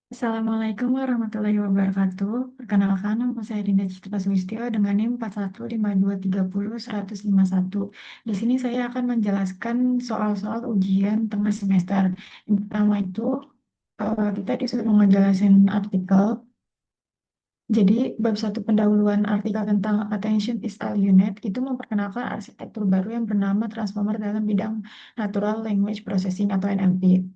Assalamualaikum warahmatullahi wabarakatuh. Perkenalkan, nama saya Dinda Citra Sulistyo dengan NIM 415230-151. Di sini saya akan menjelaskan soal-soal ujian tengah semester. Yang pertama itu, kita disuruh ngejelasin artikel. Jadi, bab satu pendahuluan artikel tentang Attention is All You Need itu memperkenalkan arsitektur baru yang bernama Transformer dalam bidang Natural Language Processing atau NLP.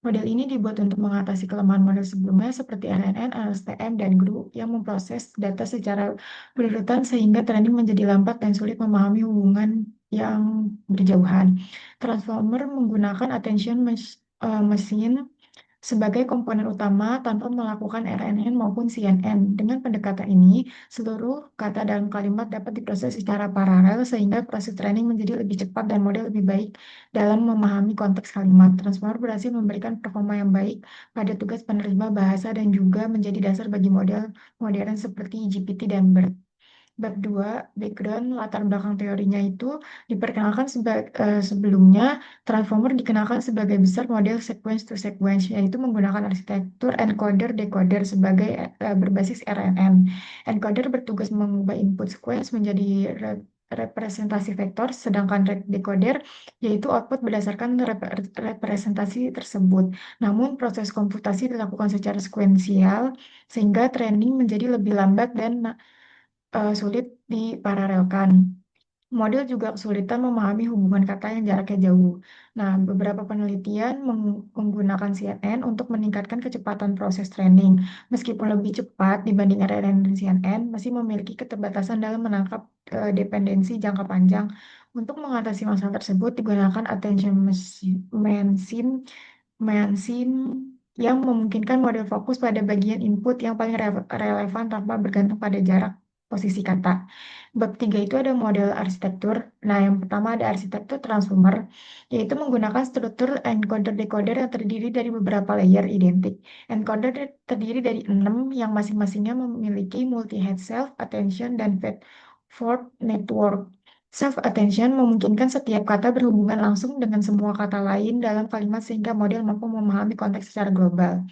Model ini dibuat untuk mengatasi kelemahan model sebelumnya seperti RNN, LSTM, dan GRU yang memproses data secara berurutan sehingga training menjadi lambat dan sulit memahami hubungan yang berjauhan. Transformer menggunakan machine sebagai komponen utama tanpa melakukan RNN maupun CNN. Dengan pendekatan ini, seluruh kata dalam kalimat dapat diproses secara paralel sehingga proses training menjadi lebih cepat dan model lebih baik dalam memahami konteks kalimat. Transformer berhasil memberikan performa yang baik pada tugas penerima bahasa dan juga menjadi dasar bagi model modern seperti GPT dan BERT. Bab 2, background latar belakang teorinya itu diperkenalkan sebelumnya, transformer dikenalkan sebagai besar model sequence to sequence, yaitu menggunakan arsitektur encoder-decoder sebagai berbasis RNN. Encoder bertugas mengubah input sequence menjadi representasi vektor, sedangkan decoder yaitu output berdasarkan representasi tersebut. Namun proses komputasi dilakukan secara sekuensial, sehingga training menjadi lebih lambat dan sulit diparalelkan. Model juga kesulitan memahami hubungan kata yang jaraknya jauh. Nah, beberapa penelitian menggunakan CNN untuk meningkatkan kecepatan proses training. Meskipun lebih cepat dibanding RNN dan CNN, masih memiliki keterbatasan dalam menangkap dependensi jangka panjang. Untuk mengatasi masalah tersebut, digunakan attention machine Mensin yang memungkinkan model fokus pada bagian input yang paling relevan tanpa bergantung pada jarak posisi kata. Bab 3 itu ada model arsitektur. Nah, yang pertama ada arsitektur transformer, yaitu menggunakan struktur encoder-decoder yang terdiri dari beberapa layer identik. Encoder terdiri dari 6 yang masing-masingnya memiliki multi-head self, attention, dan feedforward network. Self-attention memungkinkan setiap kata berhubungan langsung dengan semua kata lain dalam kalimat sehingga model mampu memahami konteks secara global.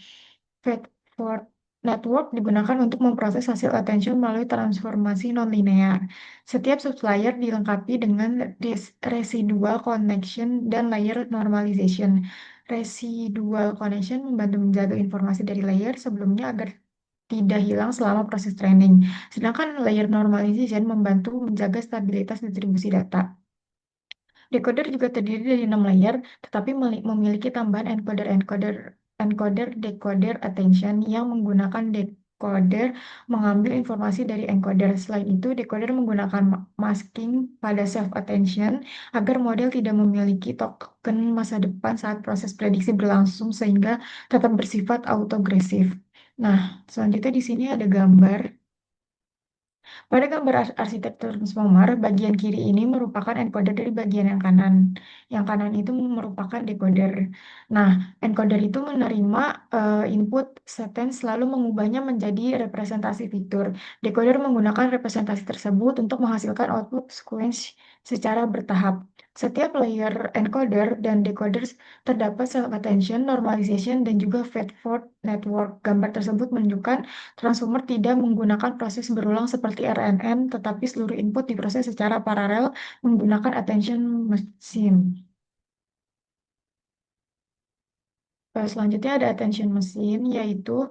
Feedforward network digunakan untuk memproses hasil attention melalui transformasi nonlinear. Setiap sublayer dilengkapi dengan residual connection dan layer normalization. Residual connection membantu menjaga informasi dari layer sebelumnya agar tidak hilang selama proses training. Sedangkan layer normalization membantu menjaga stabilitas distribusi data. Decoder juga terdiri dari 6 layer, tetapi memiliki tambahan encoder-decoder attention yang menggunakan decoder mengambil informasi dari encoder. Selain itu, decoder menggunakan masking pada self-attention agar model tidak memiliki token masa depan saat proses prediksi berlangsung sehingga tetap bersifat autogresif. Nah, selanjutnya di sini ada gambar. Pada gambar arsitektur transformer, bagian kiri ini merupakan encoder dari bagian yang kanan. Yang kanan itu merupakan decoder. Nah, encoder itu menerima input sentence lalu mengubahnya menjadi representasi fitur. Decoder menggunakan representasi tersebut untuk menghasilkan output sequence secara bertahap. Setiap layer encoder dan decoder terdapat self-attention, normalization, dan juga feedforward network. Gambar tersebut menunjukkan transformer tidak menggunakan proses berulang seperti RNN, tetapi seluruh input diproses secara paralel menggunakan attention machine. Selanjutnya ada attention machine, yaitu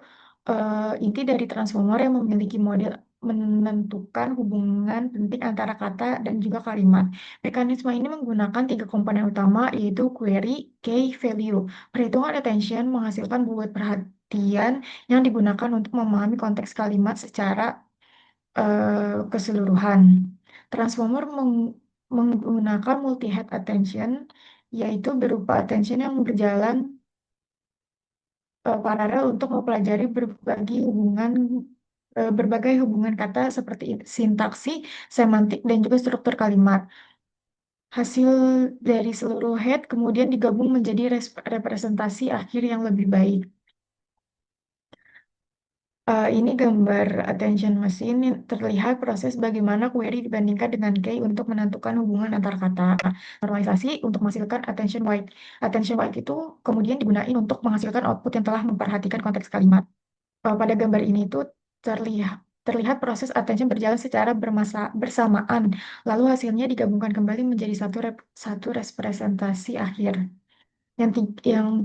inti dari transformer yang memiliki model menentukan hubungan penting antara kata dan juga kalimat. Mekanisme ini menggunakan 3 komponen utama, yaitu query, key, value. Perhitungan attention menghasilkan buat perhatian yang digunakan untuk memahami konteks kalimat secara keseluruhan. Transformer menggunakan multi-head attention, yaitu berupa attention yang berjalan paralel untuk mempelajari berbagai hubungan kata seperti sintaksi, semantik, dan juga struktur kalimat. Hasil dari seluruh head kemudian digabung menjadi representasi akhir yang lebih baik. Ini gambar attention machine yang terlihat proses bagaimana query dibandingkan dengan key untuk menentukan hubungan antar kata. Normalisasi untuk menghasilkan attention weight. Attention weight itu kemudian digunakan untuk menghasilkan output yang telah memperhatikan konteks kalimat. Pada gambar ini itu terlihat terlihat proses attention berjalan secara bersamaan, lalu hasilnya digabungkan kembali menjadi satu representasi akhir. Yang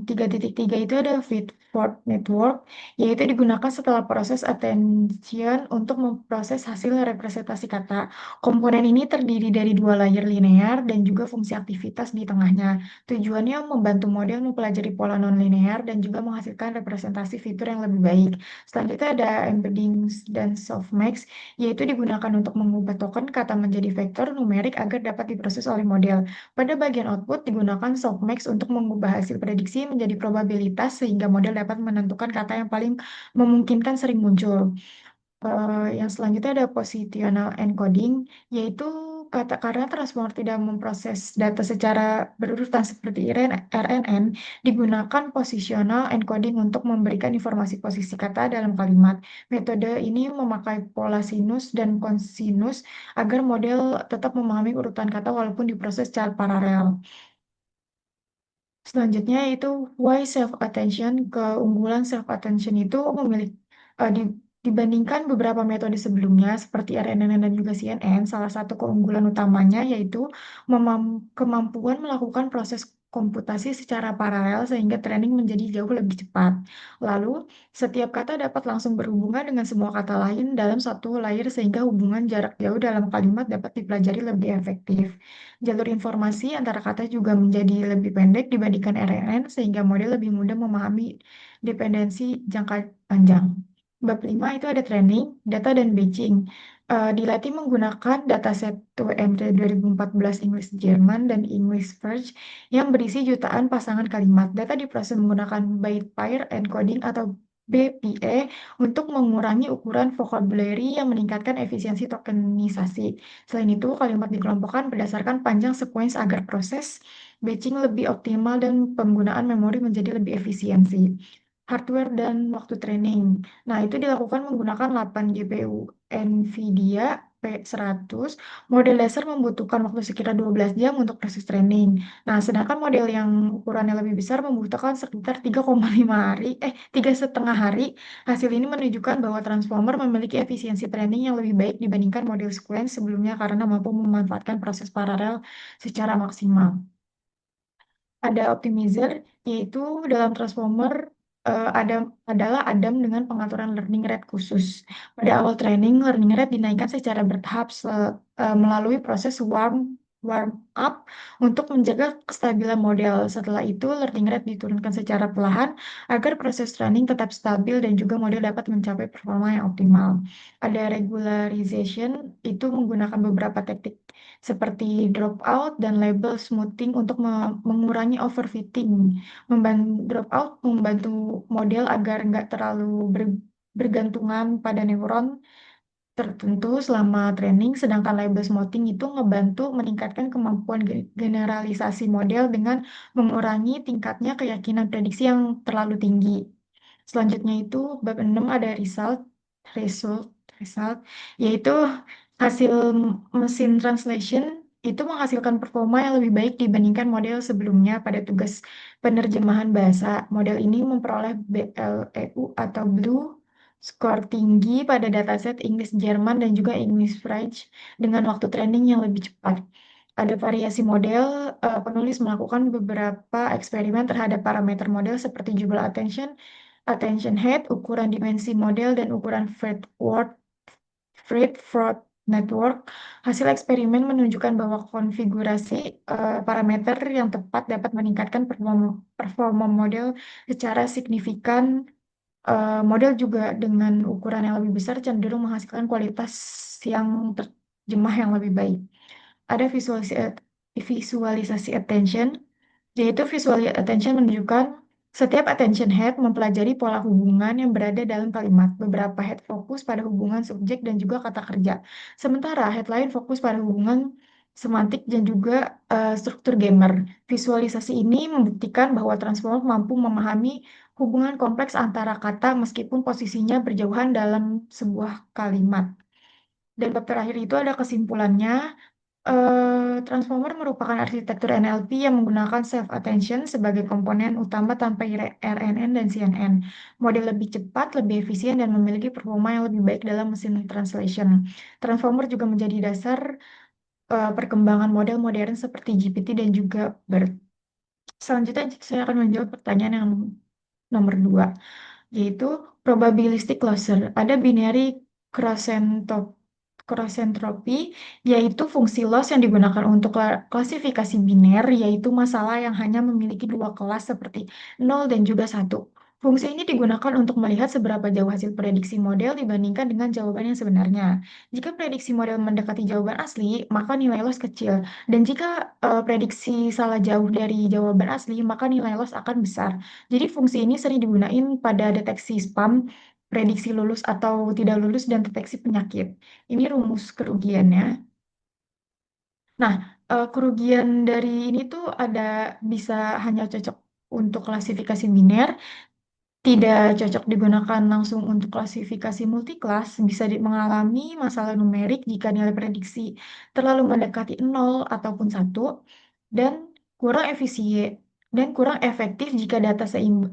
3.3 itu ada feedforward network, yaitu digunakan setelah proses attention untuk memproses hasil representasi kata. Komponen ini terdiri dari dua layer linear dan juga fungsi aktivitas di tengahnya. Tujuannya membantu model mempelajari pola nonlinear dan juga menghasilkan representasi fitur yang lebih baik. Selanjutnya ada embeddings dan softmax, yaitu digunakan untuk mengubah token kata menjadi vektor numerik agar dapat diproses oleh model. Pada bagian output digunakan softmax untuk mengubah hasil prediksi menjadi probabilitas sehingga model dapat menentukan kata yang paling memungkinkan sering muncul. Yang selanjutnya ada positional encoding, yaitu karena transformer tidak memproses data secara berurutan seperti RNN, digunakan positional encoding untuk memberikan informasi posisi kata dalam kalimat. Metode ini memakai pola sinus dan kosinus agar model tetap memahami urutan kata walaupun diproses secara paralel. Selanjutnya itu why self attention. Keunggulan self attention itu memiliki dibandingkan beberapa metode sebelumnya seperti RNN dan juga CNN, salah satu keunggulan utamanya yaitu kemampuan melakukan proses komputasi secara paralel sehingga training menjadi jauh lebih cepat. Lalu, setiap kata dapat langsung berhubungan dengan semua kata lain dalam satu layer sehingga hubungan jarak jauh dalam kalimat dapat dipelajari lebih efektif. Jalur informasi antara kata juga menjadi lebih pendek dibandingkan RNN sehingga model lebih mudah memahami dependensi jangka panjang. Bab 5 itu ada training, data dan batching. Dilatih menggunakan dataset 2MT 2014 English German dan English Verge yang berisi jutaan pasangan kalimat. Data diproses menggunakan byte pair encoding atau BPE untuk mengurangi ukuran vocabulary yang meningkatkan efisiensi tokenisasi. Selain itu, kalimat dikelompokkan berdasarkan panjang sequence agar proses batching lebih optimal dan penggunaan memori menjadi lebih efisiensi. Hardware dan waktu training. Nah, itu dilakukan menggunakan 8 GPU NVIDIA P100. Model dasar membutuhkan waktu sekitar 12 jam untuk proses training. Nah, sedangkan model yang ukurannya lebih besar membutuhkan sekitar 3,5 hari, 3,5 hari. Hasil ini menunjukkan bahwa transformer memiliki efisiensi training yang lebih baik dibandingkan model sequence sebelumnya karena mampu memanfaatkan proses paralel secara maksimal. Ada optimizer, yaitu dalam transformer adalah Adam dengan pengaturan learning rate khusus. Pada awal training, learning rate dinaikkan secara bertahap melalui proses warm up untuk menjaga kestabilan model. Setelah itu, learning rate diturunkan secara perlahan agar proses training tetap stabil dan juga model dapat mencapai performa yang optimal. Ada regularization, itu menggunakan beberapa teknik seperti dropout dan label smoothing untuk mengurangi overfitting. Dropout membantu model agar nggak terlalu bergantungan pada neuron tertentu selama training, sedangkan label smoothing itu ngebantu meningkatkan kemampuan generalisasi model dengan mengurangi tingkatnya keyakinan prediksi yang terlalu tinggi. Selanjutnya itu bab 6 ada result, result, yaitu hasil mesin translation itu menghasilkan performa yang lebih baik dibandingkan model sebelumnya pada tugas penerjemahan bahasa. Model ini memperoleh BLEU atau Blue skor tinggi pada dataset Inggris Jerman dan juga English French dengan waktu training yang lebih cepat. Ada variasi model, penulis melakukan beberapa eksperimen terhadap parameter model seperti jumlah attention head, ukuran dimensi model, dan ukuran Fred-Ford network. Hasil eksperimen menunjukkan bahwa konfigurasi parameter yang tepat dapat meningkatkan performa model secara signifikan. Model juga dengan ukuran yang lebih besar cenderung menghasilkan kualitas yang terjemah yang lebih baik. Ada visualisasi attention, yaitu visual attention menunjukkan setiap attention head mempelajari pola hubungan yang berada dalam kalimat. Beberapa head fokus pada hubungan subjek dan juga kata kerja. Sementara head lain fokus pada hubungan semantik, dan juga struktur gamer. Visualisasi ini membuktikan bahwa Transformer mampu memahami hubungan kompleks antara kata meskipun posisinya berjauhan dalam sebuah kalimat. Dan bab terakhir itu ada kesimpulannya. Transformer merupakan arsitektur NLP yang menggunakan self-attention sebagai komponen utama tanpa RNN dan CNN. Model lebih cepat, lebih efisien, dan memiliki performa yang lebih baik dalam mesin translation. Transformer juga menjadi dasar perkembangan model modern seperti GPT dan juga BERT. Selanjutnya saya akan menjawab pertanyaan yang nomor dua, yaitu probabilistic closure. Ada binary cross-entropy, yaitu fungsi loss yang digunakan untuk klasifikasi biner, yaitu masalah yang hanya memiliki dua kelas seperti nol dan juga satu. Fungsi ini digunakan untuk melihat seberapa jauh hasil prediksi model dibandingkan dengan jawaban yang sebenarnya. Jika prediksi model mendekati jawaban asli, maka nilai loss kecil. Dan jika prediksi salah jauh dari jawaban asli, maka nilai loss akan besar. Jadi fungsi ini sering digunakan pada deteksi spam, prediksi lulus atau tidak lulus, dan deteksi penyakit. Ini rumus kerugiannya. Nah, kerugian dari ini tuh ada, bisa hanya cocok untuk klasifikasi biner, tidak cocok digunakan langsung untuk klasifikasi multiklas, bisa mengalami masalah numerik jika nilai prediksi terlalu mendekati nol ataupun satu, dan kurang efisien dan kurang efektif jika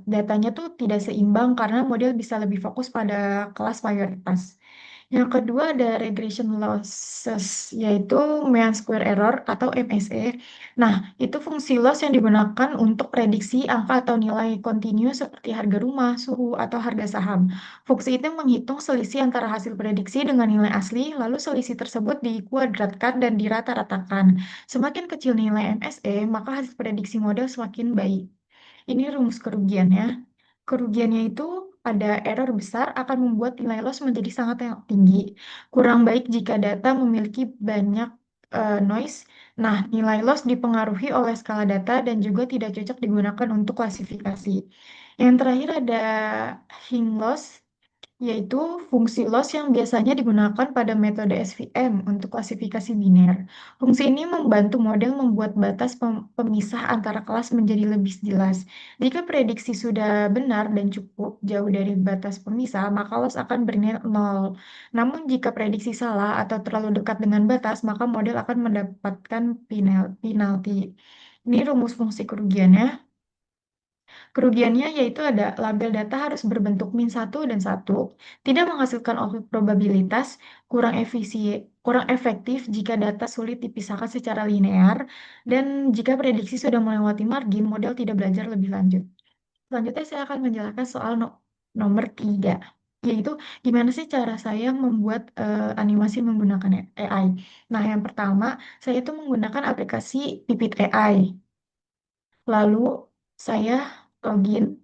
datanya tuh tidak seimbang karena model bisa lebih fokus pada kelas mayoritas. Yang kedua ada regression losses, yaitu mean square error atau MSE. Nah, itu fungsi loss yang digunakan untuk prediksi angka atau nilai kontinu seperti harga rumah, suhu, atau harga saham. Fungsi itu menghitung selisih antara hasil prediksi dengan nilai asli, lalu selisih tersebut dikuadratkan dan dirata-ratakan. Semakin kecil nilai MSE, maka hasil prediksi model semakin baik. Ini rumus kerugiannya. Kerugiannya itu ada error besar akan membuat nilai loss menjadi sangat tinggi. Kurang baik jika data memiliki banyak noise. Nah, nilai loss dipengaruhi oleh skala data dan juga tidak cocok digunakan untuk klasifikasi. Yang terakhir ada hing loss, yaitu fungsi loss yang biasanya digunakan pada metode SVM untuk klasifikasi biner. Fungsi ini membantu model membuat batas pemisah antara kelas menjadi lebih jelas. Jika prediksi sudah benar dan cukup jauh dari batas pemisah, maka loss akan bernilai nol. Namun jika prediksi salah atau terlalu dekat dengan batas, maka model akan mendapatkan penalti. Ini rumus fungsi kerugiannya. Kerugiannya yaitu ada label data harus berbentuk min satu dan satu, tidak menghasilkan output probabilitas, kurang efektif jika data sulit dipisahkan secara linear, dan jika prediksi sudah melewati margin, model tidak belajar lebih lanjut. Selanjutnya saya akan menjelaskan soal nomor 3, yaitu gimana sih cara saya membuat animasi menggunakan AI. Nah, yang pertama, saya itu menggunakan aplikasi Pipit AI. Lalu saya login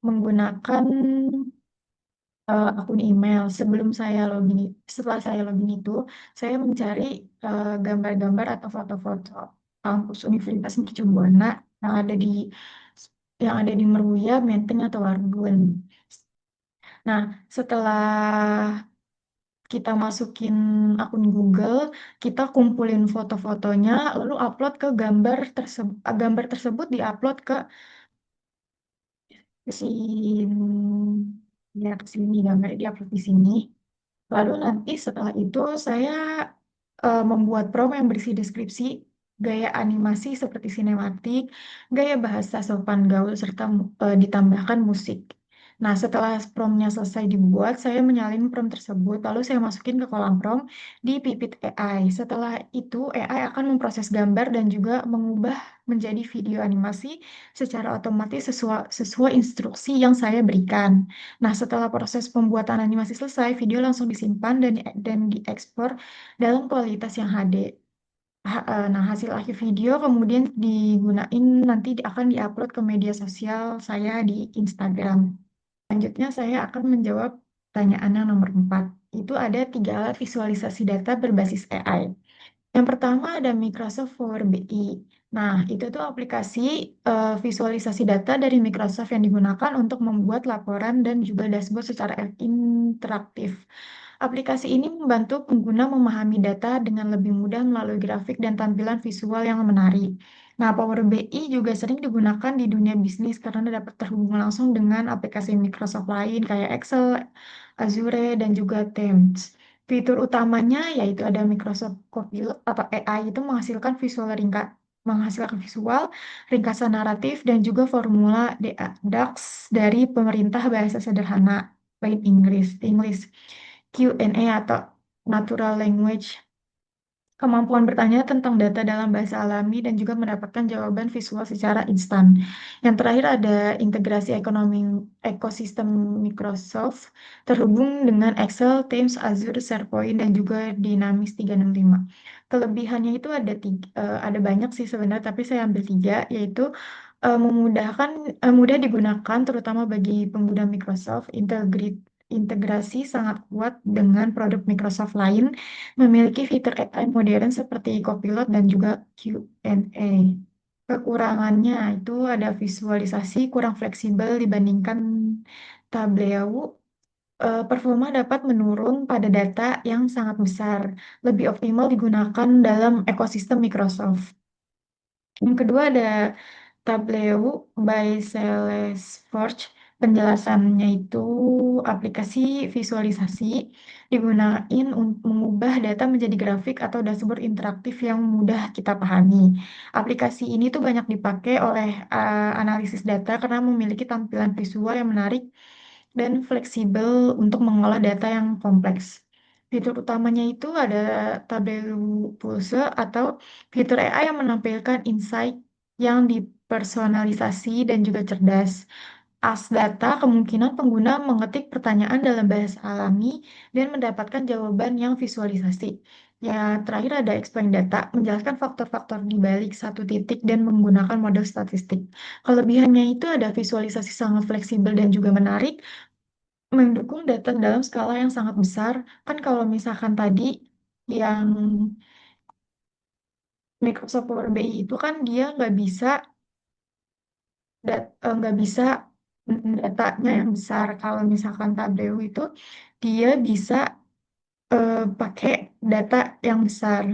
menggunakan akun email. Setelah saya login itu, saya mencari gambar-gambar atau foto-foto kampus Universitas Mercu Buana yang ada di Meruya, Menteng atau Wargun. Nah, setelah kita masukin akun Google, kita kumpulin foto-fotonya, lalu upload ke gambar tersebut diupload ke sini, ya ke sini, gambar diupload di sini. Lalu nanti setelah itu saya membuat prompt yang berisi deskripsi, gaya animasi seperti sinematik, gaya bahasa sopan gaul, serta ditambahkan musik. Nah, setelah promptnya selesai dibuat, saya menyalin prompt tersebut, lalu saya masukin ke kolam prompt di Pipit AI. Setelah itu, AI akan memproses gambar dan juga mengubah menjadi video animasi secara otomatis sesuai instruksi yang saya berikan. Nah, setelah proses pembuatan animasi selesai, video langsung disimpan dan diekspor dalam kualitas yang HD. Nah, hasil akhir video kemudian digunain nanti akan diupload ke media sosial saya di Instagram. Selanjutnya saya akan menjawab pertanyaan yang nomor 4. Itu ada 3 alat visualisasi data berbasis AI. Yang pertama ada Microsoft Power BI. Nah, itu tuh aplikasi visualisasi data dari Microsoft yang digunakan untuk membuat laporan dan juga dashboard secara interaktif. Aplikasi ini membantu pengguna memahami data dengan lebih mudah melalui grafik dan tampilan visual yang menarik. Nah, Power BI juga sering digunakan di dunia bisnis karena dapat terhubung langsung dengan aplikasi Microsoft lain kayak Excel, Azure, dan juga Teams. Fitur utamanya yaitu ada Microsoft Copilot atau AI itu menghasilkan visual, ringkasan naratif, dan juga formula DAX dari pemerintah bahasa sederhana, plain English. Q&A atau natural language, kemampuan bertanya tentang data dalam bahasa alami dan juga mendapatkan jawaban visual secara instan. Yang terakhir ada integrasi ekonomi ekosistem Microsoft terhubung dengan Excel, Teams, Azure, SharePoint, dan juga Dynamics 365. Kelebihannya itu ada banyak sih sebenarnya, tapi saya ambil tiga, yaitu mudah digunakan terutama bagi pengguna Microsoft, integrasi sangat kuat dengan produk Microsoft lain, memiliki fitur AI modern seperti Copilot dan juga Q&A. Kekurangannya itu ada visualisasi kurang fleksibel dibandingkan Tableau. Performa dapat menurun pada data yang sangat besar, lebih optimal digunakan dalam ekosistem Microsoft. Yang kedua ada Tableau by Salesforce. Penjelasannya itu aplikasi visualisasi digunain untuk mengubah data menjadi grafik atau dashboard interaktif yang mudah kita pahami. Aplikasi ini tuh banyak dipakai oleh analisis data karena memiliki tampilan visual yang menarik dan fleksibel untuk mengolah data yang kompleks. Fitur utamanya itu ada Tableau Pulse atau fitur AI yang menampilkan insight yang dipersonalisasi dan juga cerdas. As data, kemungkinan pengguna mengetik pertanyaan dalam bahasa alami dan mendapatkan jawaban yang visualisasi. Ya, terakhir ada explain data, menjelaskan faktor-faktor di balik satu titik dan menggunakan model statistik. Kelebihannya itu ada visualisasi sangat fleksibel dan juga menarik, mendukung data dalam skala yang sangat besar. Kan kalau misalkan tadi yang Microsoft Power BI itu kan dia nggak bisa datanya yang besar. Kalau misalkan Tableau itu dia bisa pakai data yang besar.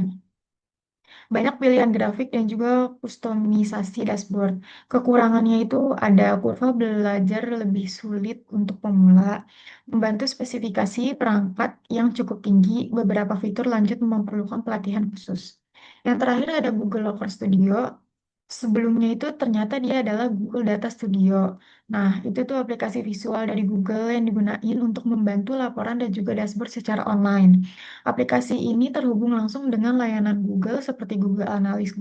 Banyak pilihan grafik dan juga kustomisasi dashboard. Kekurangannya itu ada kurva belajar lebih sulit untuk pemula, membantu spesifikasi perangkat yang cukup tinggi, beberapa fitur lanjut memerlukan pelatihan khusus. Yang terakhir ada Google Locker Studio. Sebelumnya itu ternyata dia adalah Google Data Studio. Nah, itu tuh aplikasi visual dari Google yang digunain untuk membantu laporan dan juga dashboard secara online. Aplikasi ini terhubung langsung dengan layanan Google seperti Google Analyst,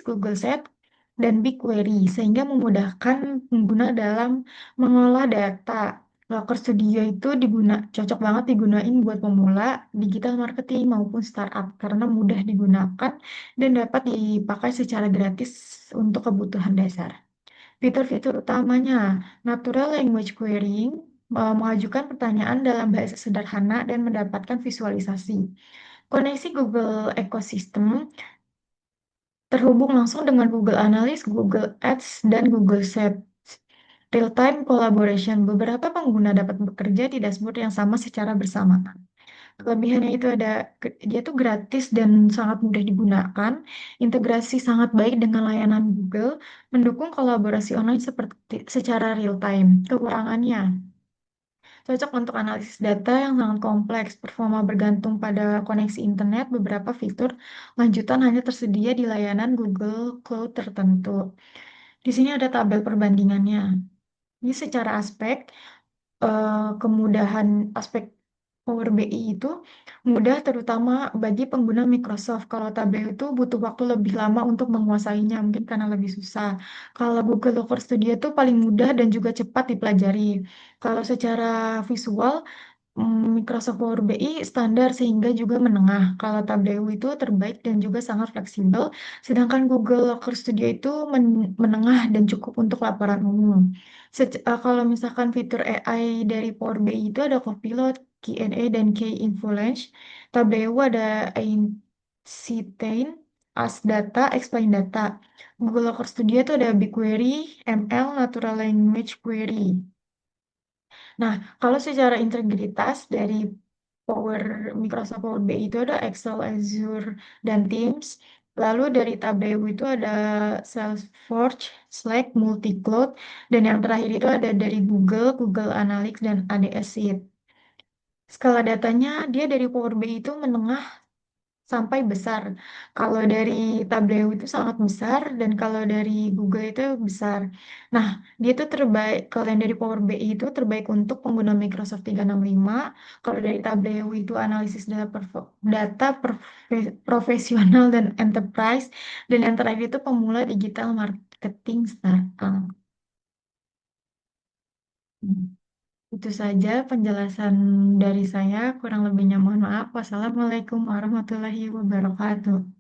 Google Sheet, dan BigQuery, sehingga memudahkan pengguna dalam mengolah data. Locker Studio itu cocok banget digunain buat pemula, digital marketing maupun startup karena mudah digunakan dan dapat dipakai secara gratis untuk kebutuhan dasar. Fitur-fitur utamanya, natural language querying, mengajukan pertanyaan dalam bahasa sederhana dan mendapatkan visualisasi. Koneksi Google Ecosystem terhubung langsung dengan Google Analytics, Google Ads, dan Google Sheets. Real-time collaboration, beberapa pengguna dapat bekerja di dashboard yang sama secara bersamaan. Kelebihannya itu dia tuh gratis dan sangat mudah digunakan, integrasi sangat baik dengan layanan Google, mendukung kolaborasi online secara real time. Kekurangannya, cocok untuk analisis data yang sangat kompleks, performa bergantung pada koneksi internet, beberapa fitur lanjutan hanya tersedia di layanan Google Cloud tertentu. Di sini ada tabel perbandingannya. Ini secara kemudahan aspek Power BI itu mudah terutama bagi pengguna Microsoft. Kalau Tableau itu butuh waktu lebih lama untuk menguasainya, mungkin karena lebih susah. Kalau Google Docker Studio itu paling mudah dan juga cepat dipelajari. Kalau secara visual, Microsoft Power BI standar sehingga juga menengah. Kalau Tableau itu terbaik dan juga sangat fleksibel, sedangkan Google Locker Studio itu menengah dan cukup untuk laporan umum. Kalau misalkan fitur AI dari Power BI itu ada Copilot, Q&A, dan Key Influence. Tableau ada Einstein, As Data, Explain Data. Google Locker Studio itu ada BigQuery, ML, Natural Language Query. Nah, kalau secara integritas dari Power Microsoft Power BI itu ada Excel, Azure, dan Teams. Lalu dari Tableau itu ada Salesforce, Slack, Multicloud, dan yang terakhir itu ada dari Google, Google Analytics, dan AWS Sheet. Skala datanya dia dari Power BI itu menengah sampai besar. Kalau dari Tableau itu sangat besar dan kalau dari Google itu besar. Nah, dia itu terbaik, kalau yang dari Power BI itu terbaik untuk pengguna Microsoft 365. Kalau dari Tableau itu analisis profesional dan enterprise. Dan yang terakhir itu pemula digital marketing startup. Hmm. Itu saja penjelasan dari saya. Kurang lebihnya mohon maaf. Wassalamualaikum warahmatullahi wabarakatuh.